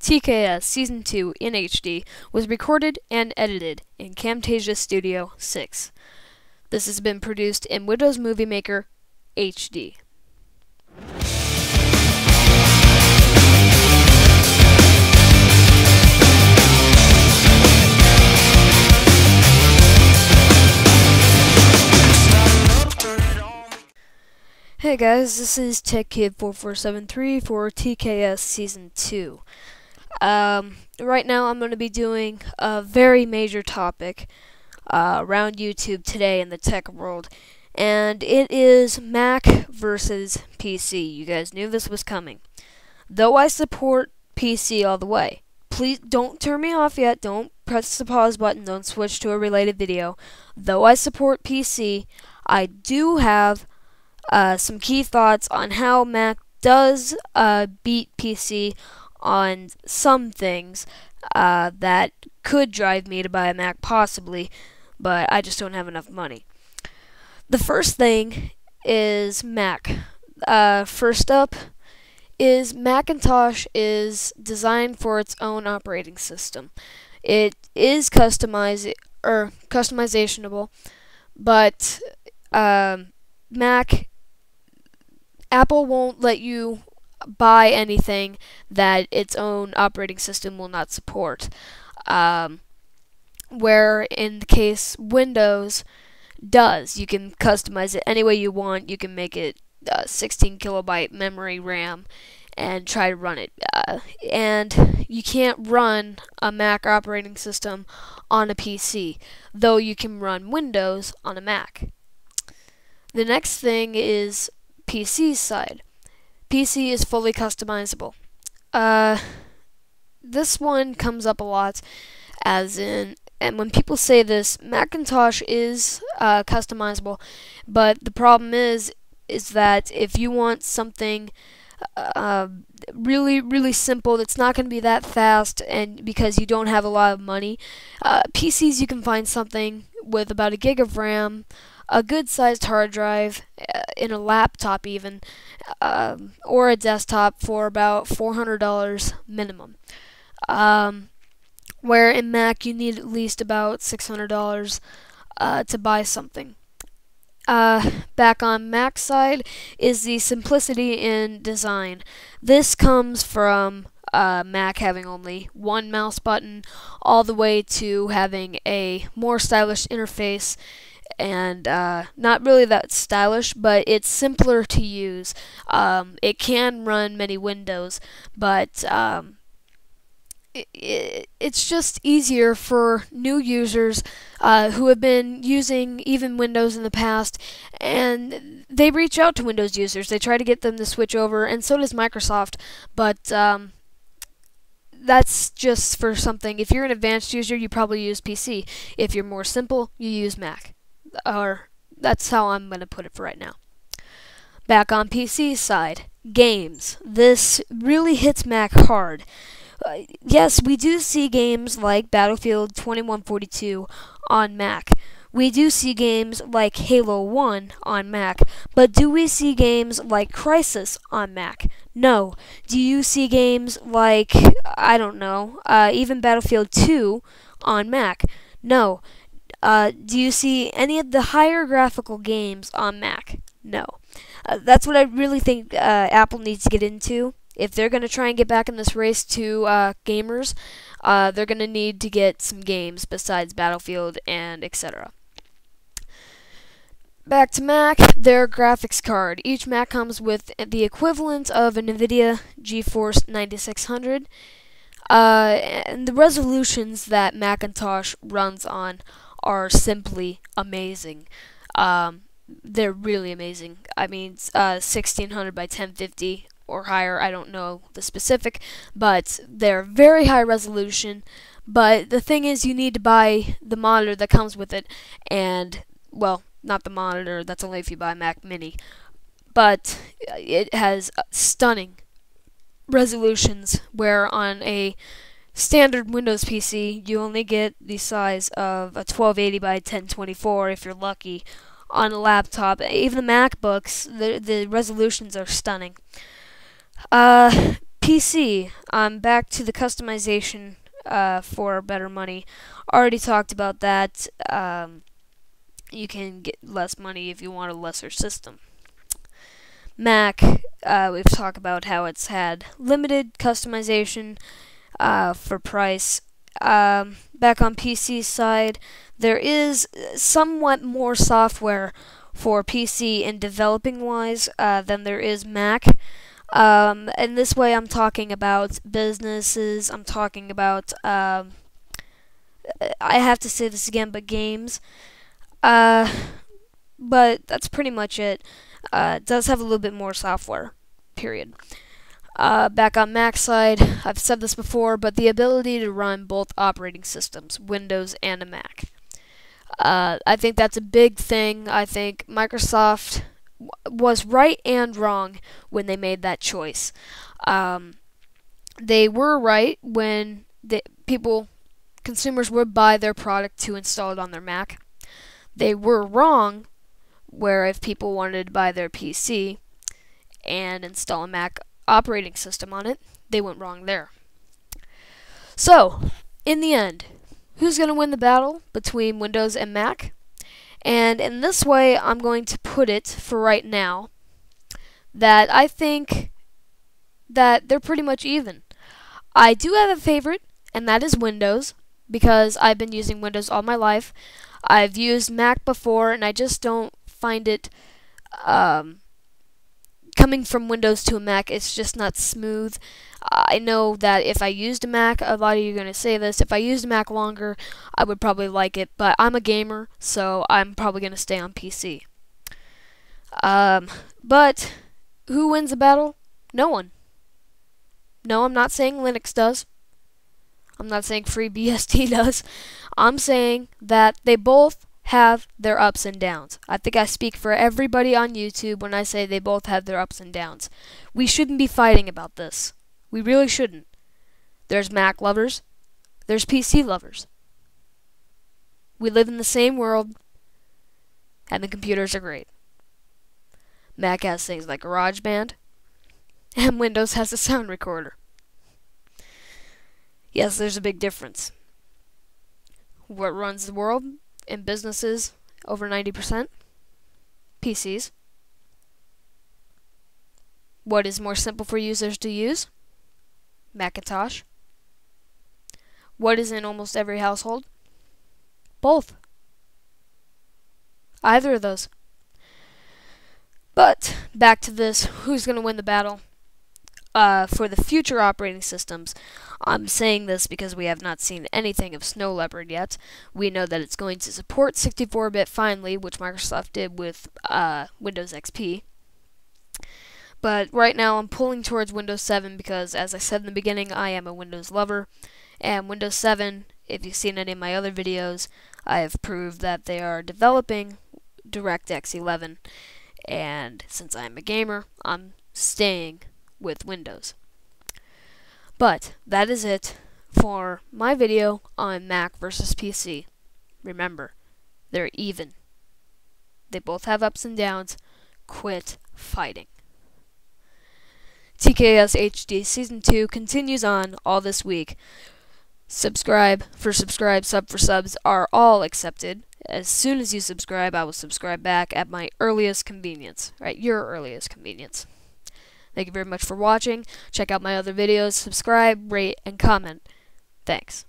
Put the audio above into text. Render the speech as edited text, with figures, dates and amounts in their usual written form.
TKS Season 2 in HD was recorded and edited in Camtasia Studio 6. This has been produced in Windows Movie Maker HD. Hey guys, this is TechKid4473 for TKS Season 2. Right now I'm going to be doing a very major topic around YouTube today in the tech world, and it is Mac versus PC. You guys knew this was coming. Though I support PC all the way. Please don't turn me off yet, don't press the pause button, don't switch to a related video. Though I support PC, I do have some key thoughts on how Mac does beat PC on some things that could drive me to buy a Mac possibly, but I just don't have enough money. The first thing is Mac. First up is Macintosh is designed for its own operating system. It is customizationable, but Apple won't let you buy anything that its own operating system will not support. Where in the case Windows does. You can customize it any way you want. You can make it 16 kilobyte memory RAM and try to run it. And you can't run a Mac operating system on a PC, though you can run Windows on a Mac. The next thing is PC side. PC is fully customizable. This one comes up a lot, as in, and when people say this, Macintosh is customizable, but the problem is that if you want something really simple that's not going to be that fast, and because you don't have a lot of money, PCs you can find something with about a gig of RAM, a good-sized hard drive, in a laptop even, or a desktop for about $400 minimum. Where in Mac you need at least about $600 to buy something. Back on Mac side is the simplicity in design. This comes from Mac having only one mouse button, all the way to having a more stylish interface, and not really that stylish, but it's simpler to use. It can run many windows, but it's just easier for new users who have been using even Windows in the past, and they reach out to Windows users. They try to get them to switch over, and so does Microsoft, but that's just for something. If you're an advanced user, you probably use PC. If you're more simple, you use Mac. Or that's how I'm going to put it for right now. Back on PC side, games. This really hits Mac hard. Yes, we do see games like Battlefield 2142 on Mac. We do see games like Halo 1 on Mac, but do we see games like Crysis on Mac? No. Do you see games like, I don't know, even Battlefield 2 on Mac? No. Do you see any of the higher graphical games on Mac? No. That's what I really think Apple needs to get into. If they're going to try and get back in this race to gamers, they're going to need to get some games besides Battlefield and etc. Back to Mac, their graphics card. Each Mac comes with the equivalent of a NVIDIA GeForce 9600. And the resolutions that Macintosh runs on are simply amazing. They're really amazing. I mean, 1600 by 1050 or higher, I don't know the specific, but they're very high resolution. But the thing is, you need to buy the monitor that comes with it, and, well, not the monitor, that's only if you buy Mac Mini, but it has stunning resolutions, where on a standard Windows PC, you only get the size of a 1280 by 1024 if you're lucky. On a laptop, even the MacBooks, the resolutions are stunning. PC, I'm back to the customization for better money. Already talked about that. You can get less money if you want a lesser system. Mac, we've talked about how it's had limited customization for price. Back on PC side, there is somewhat more software for PC in developing wise than there is Mac. And this way I'm talking about businesses, I'm talking about, I have to say this again, but games. But that's pretty much it. It does have a little bit more software, period. Back on Mac side, I've said this before, but the ability to run both operating systems, Windows and a Mac. I think that's a big thing. I think Microsoft was right and wrong when they made that choice. They were right when consumers would buy their product to install it on their Mac. They were wrong where if people wanted to buy their PC and install a Mac operating system on it, they went wrong there. So, in the end, who's going to win the battle between Windows and Mac? And in this way, I'm going to put it, for right now, that I think that they're pretty much even. I do have a favorite, and that is Windows, because I've been using Windows all my life. I've used Mac before, and I just don't find it, coming from Windows to a Mac, it's just not smooth. I know that if I used a Mac, a lot of you are going to say this, if I used a Mac longer, I would probably like it, but I'm a gamer, so I'm probably going to stay on PC. But who wins the battle? No one. No, I'm not saying Linux does. I'm not saying FreeBSD does. I'm saying that they both have their ups and downs. I think I speak for everybody on YouTube when I say they both have their ups and downs. We shouldn't be fighting about this. We really shouldn't. There's Mac lovers. There's PC lovers. We live in the same world, and the computers are great. Mac has things like GarageBand, and Windows has a sound recorder. Yes, there's a big difference. What runs the world in businesses, over 90%? PCs. What is more simple for users to use? Macintosh. What is in almost every household? Both. Either of those. But, back to this, who's going to win the battle? For the future operating systems, I'm saying this because we have not seen anything of Snow Leopard yet. We know that it's going to support 64-bit finally, which Microsoft did with Windows XP. But right now I'm pulling towards Windows 7 because, as I said in the beginning, I am a Windows lover. And Windows 7, if you've seen any of my other videos, I have proved that they are developing DirectX 11. And since I'm a gamer, I'm staying with Windows. But that is it for my video on Mac versus PC. Remember, they're even. They both have ups and downs. Quit fighting. TKS HD Season 2 continues on all this week. Subscribe for subscribe, sub for subs are all accepted. As soon as you subscribe, I will subscribe back at my earliest convenience. Right, your earliest convenience. Thank you very much for watching. Check out my other videos. Subscribe, rate, and comment. Thanks.